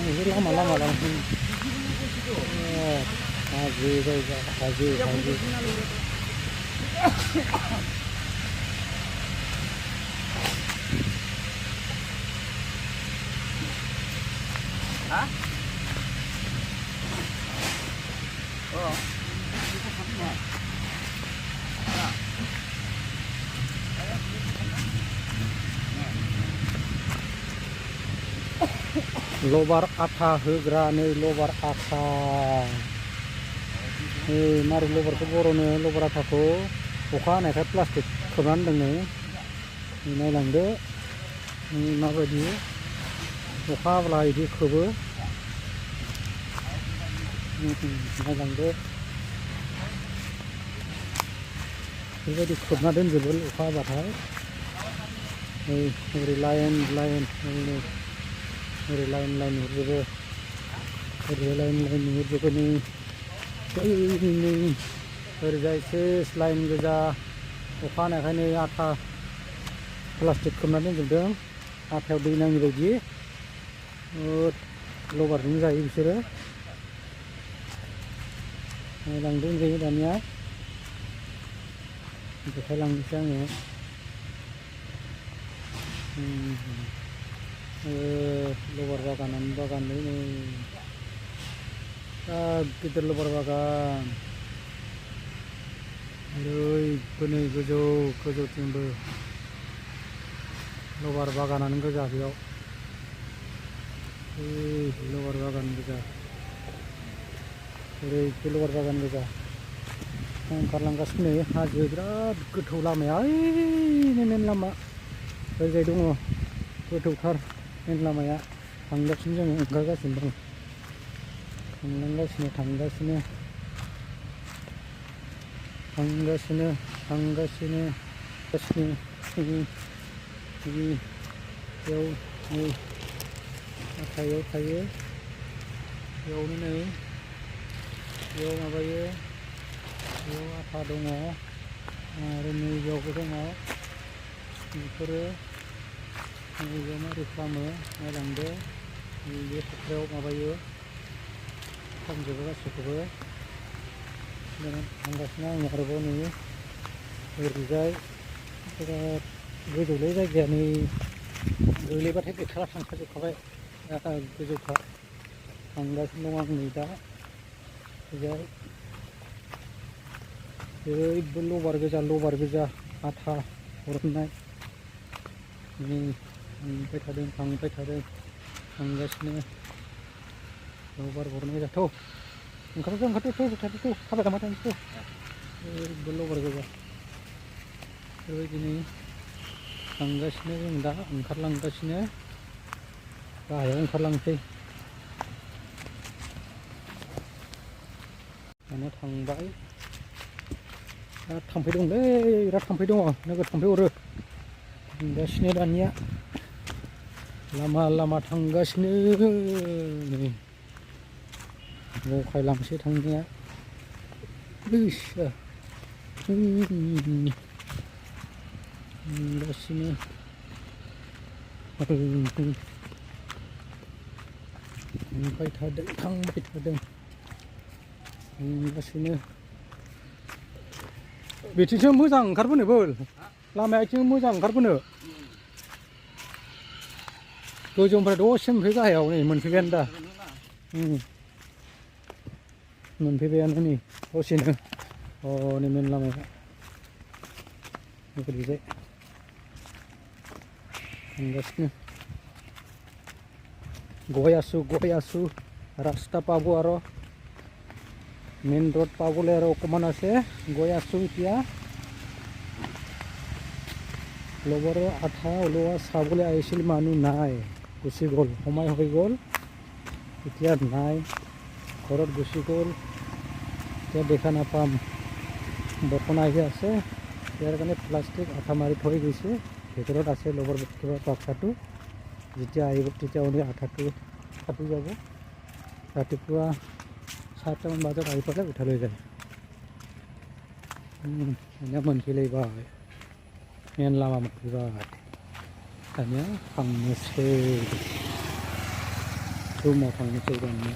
Ini lama-lama langsung haji guys, haji. Hah? Oh. Lobar ata hoग्रा नै lobar ata मारै लबारखौ बर'नो लबार आटाखौ अखा हानायखाय प्लास्टिक खोबनानै दोनो नायलांदो माबायदि अखा हाब्ला बिदि खोबो नायलांदो बेबायदि खोबना दोनजोबो अखा हाबाथाय ओरै लाइन ओरै लाइन हरजोबो ओरै लाइन हरजोबो नै ओरैजाय सेस लाइन गोजा अखा हानायखायनो आटा प्लास्टिक खोबना दोनजोबदों आटायाव दै नाङि बायदि लबारजों जायो बिसोरो नायलांदो होनजायो दानिया देखायलांनोसै आङो लबार बागान नै गिदिर लबार बागान ओरैबो नै गोजौथिंबो लबार बागानानो गोजा बेयाव लबार बागान गोजा ओरै लबार बागान गोजा ओंखारलांगासिनो हाजो बिराद गोथौ लामाया मेन लामा ओरैजाय दङ गोथौथार मेन लामाया थांगासिनो जोङो ओंखारगासिनो दं थांगासिनो बेयाव नै आटायाव थायो बेयावनो नै बेयाव माबायो बेयाव आटा दङ आरो नै बेयावबो दङ बेफोरो बेयाव मारै खालामो नायलांदो बे फख्रियाव माबायो खालामजोबो गासैखौबो थांगासिनो आङो आरोबाव नै ओरैजाय बिराद गोजौलै जायगाया नै गोलैबाथाय गैथारा थांखाजोबखाबाय गोजौखा थांगासिनो दं आं नै दा ओरैजाय ओरैबो लबार गोजा आटा हरनाय नै थांबाय थादों थांगासिनो लबार हरनाय जाथ' ओंखारदो थाबाय थांबाय थानोसै ओरैबो लबार गोजा बेबायदिनो थांगासिनो जों दा ओंखारलांगासिनो गाहायाव ओंखारलांसै दाना थांबाय दा थाम्फै दंलै बिराद थाम्फै दङ नोगोद थाम्फै अरो थांगासिनो दानिया लामा थांगासिनो नै बखायलांसै थांनाया थांगासिनो थांबाय थादों थांगासिनो बिथिंसो मोजां ओंखारबोनोबो लामाया बिथिं मोजां ओंखारबोनो गोजौनिफ्राय दसेनो मोनफै गाहायाव नै मोनफैबायानो दा मोनफैबायानो नै दसेनो नै मेन लामाया ओरैजाय थांगासिनो गोयासु रास्ता पाबो आरो मेन रोड पाबले आरो अकमान আছে गोयासु এতিয়া লবৰ আঠা ওলোৱা চাবলৈ আহিছিল মানুহ নাই গুচি গ'ল সময় হৈ গ'ল এতিয়া নাই ঘৰত গুচি গ'ল এতিয়া দেখা নাপাম বৰ্তমান আহি আছে ইয়াৰ কাৰণে প্লাষ্টিক আঠা মাৰি থৈ গৈছে ভিতৰত আছে লবৰ কিবা বাক্সাটো যেতিয়া আহিব তেতিয়া উনি আঠাটো কাটি যাব ৰাতিপুৱা 7টামান বজাত আহি পেলাই উঠাই লৈ যায় दानिया मोनफैलायबाय मेन लामा मोनफैबाय दानिया थांनोसै रुमाव थांनोसै दानिया